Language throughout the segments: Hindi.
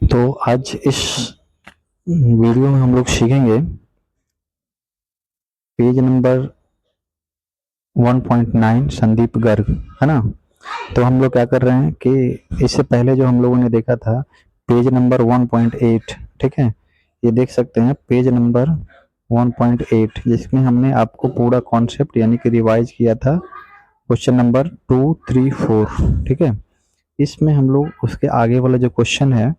तो आज इस वीडियो में हम लोग सीखेंगे पेज नंबर 1.9 संदीप गर्ग, है ना। तो हम लोग क्या कर रहे हैं कि इससे पहले जो हम लोगों ने देखा था पेज नंबर 1.8, ठीक है। ये देख सकते हैं पेज नंबर 1.8, जिसमें हमने आपको पूरा कॉन्सेप्ट यानी कि रिवाइज किया था क्वेश्चन नंबर 2, 3, 4, ठीक है। इसमें हम लोग उसके आगे वाला जो क्वेश्चन है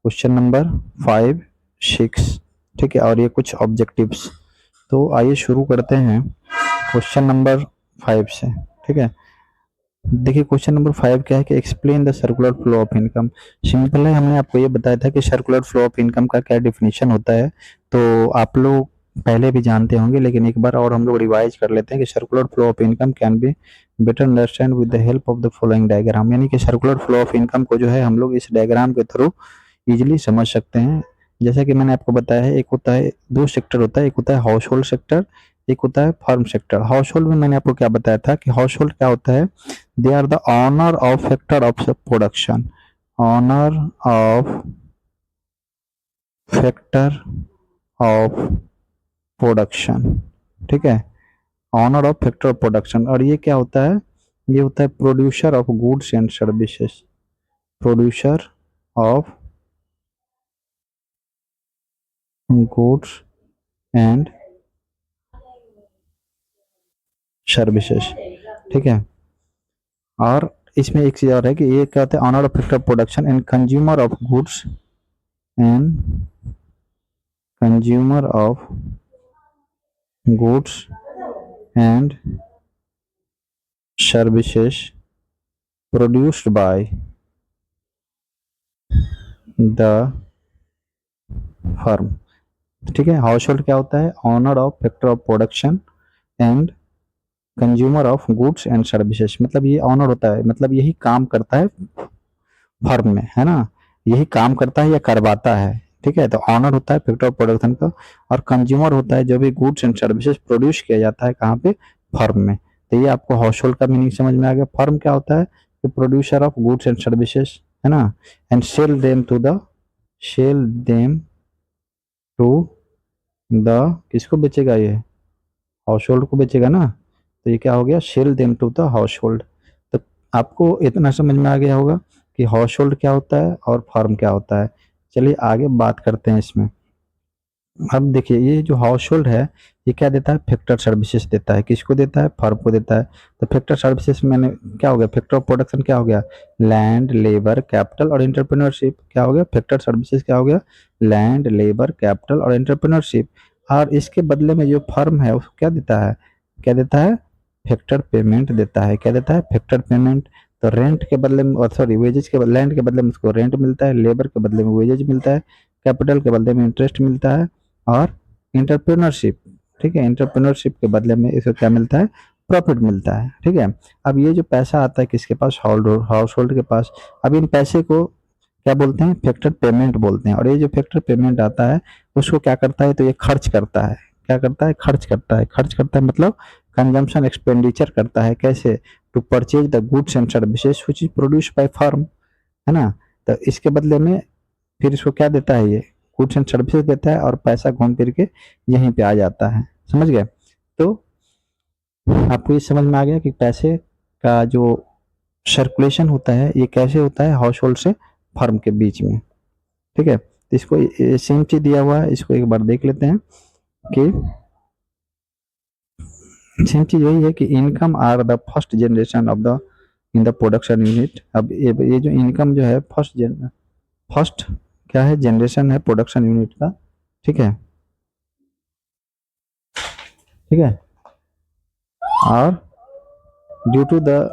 क्वेश्चन नंबर 5, 6, ठीक है, और ये कुछ ऑब्जेक्टिव्स। तो आइए शुरू करते हैं क्वेश्चन नंबर 5 से, ठीक है। देखिए क्वेश्चन नंबर 5 क्या है कि explain the circular flow of income. Simple है, हमने आपको ये बताया था कि सर्कुलर फ्लो ऑफ इनकम का क्या डिफिनीशन होता है। तो आप लोग पहले भी जानते होंगे, लेकिन एक बार और हम लोग रिवाइज कर लेते हैं कि circular flow of income can be better understand with the help of the following diagram. यानी कि सर्कुलर फ्लो ऑफ इनकम को जो है हम लोग इस डायग्राम के थ्रू इजीली समझ सकते हैं। जैसा कि मैंने आपको बताया है, एक होता है, दो सेक्टर होता है, एक होता है हाउस होल्ड सेक्टर, एक होता है फर्म सेक्टर। हाउस होल्ड में मैंने आपको क्या बताया था कि हाउस होल्ड क्या होता है, they are the owner of factor of production, owner of factor of production, ठीक है, owner of factor of production. और ये क्या होता है, ये होता है producer of goods and services, producer of goods and services, ठीक है। और इसमें एक चीज और है कि ये क्या होता है, owner of factor of production and consumer of goods and consumer of goods and services produced by the firm, ठीक है। हाउस होल्ड क्या होता है, owner of factor of production and consumer of goods and services. मतलब ये ऑनर होता है, मतलब यही काम करता है फर्म में, है ना, यही काम करता है या करवाता है, ठीक है। तो ऑनर होता है फैक्टर ऑफ प्रोडक्शन का, और कंज्यूमर होता है जो भी गुड्स एंड सर्विसेज प्रोड्यूस किया जाता है कहाँ पे, फर्म में। तो ये आपको हाउस होल्ड का मीनिंग समझ में आ गया। फर्म क्या होता है, producer of goods and services, है ना, and sell them to the, किसको बेचेगा ये, हाउस होल्ड को बेचेगा ना। तो ये क्या हो गया, sell them to the household. तो आपको इतना समझ में आ गया होगा कि हाउस होल्ड क्या होता है और फर्म क्या होता है। चलिए आगे बात करते हैं इसमें। अब देखिए ये जो हाउस होल्ड है, ये क्या देता है, फैक्टर सर्विसेज देता है। किसको देता है, फर्म को देता है। तो फैक्टर सर्विसेज मैंने क्या हो गया, फैक्टर ऑफ प्रोडक्शन क्या हो गया, लैंड, लेबर, कैपिटल और एंटरप्रेन्योरशिप। क्या हो गया, फैक्टर सर्विसेज क्या हो गया, लैंड, लेबर, कैपिटल और एंटरप्रेन्योरशिप। और इसके बदले में जो फर्म है उसको क्या देता है, क्या देता है, फैक्टर पेमेंट देता है। क्या देता है, फैक्टर पेमेंट। तो रेंट के बदले में, और सॉरी वेजेज के, लैंड के बदले में उसको रेंट मिलता है, लेबर के बदले में वेजेज मिलता है, कैपिटल के बदले में इंटरेस्ट मिलता है, और एंटरप्रेन्योरशिप, ठीक है, एंटरप्रेन्योरशिप के बदले में इसको क्या मिलता है, प्रॉफिट मिलता है, ठीक है। अब ये जो पैसा आता है किसके पास, हाउस होल्ड के पास। अब इन पैसे को क्या बोलते हैं, फैक्टर पेमेंट बोलते हैं। और ये जो फैक्टर पेमेंट आता है उसको क्या करता है, तो ये खर्च करता है। क्या करता है, खर्च करता है। खर्च करता है मतलब कंजम्पशन एक्सपेंडिचर करता है। कैसे, to purchase the goods and services which is produced by firm, है ना। तो इसके बदले में फिर इसको क्या देता है, ये गुड्स एंड सर्विसेज देता है, और पैसा घूम फिर के यहीं पे आ जाता है। समझ गए। तो आपको ये समझ में आ गया कि पैसे का जो सर्कुलेशन होता है ये कैसे होता है, हाउस होल्ड से फर्म के बीच में, ठीक है। तो इसको सेम चीज दिया हुआ है, इसको एक बार देख लेते हैं कि सेम चीज वही है कि income are the first generation of the in the production unit. अब ये जो इनकम जो है फर्स्ट क्या है, जनरेशन है प्रोडक्शन यूनिट का, ठीक है, ठीक है। और due to the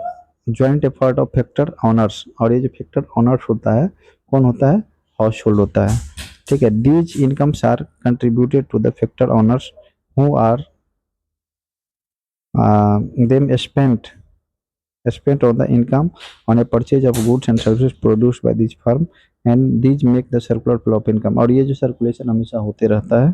joint effort of factor owners, और ये जो फैक्टर ऑनर्स होता है कौन होता है, हाउस होल्ड होता है, ठीक है। These incomes are contributed to the factor owners who are them spent on the income on a purchase of goods and services produced by this firm, and these make the circular flow of income। और ये जो सर्कुलेशन हमेशा होते रहता है,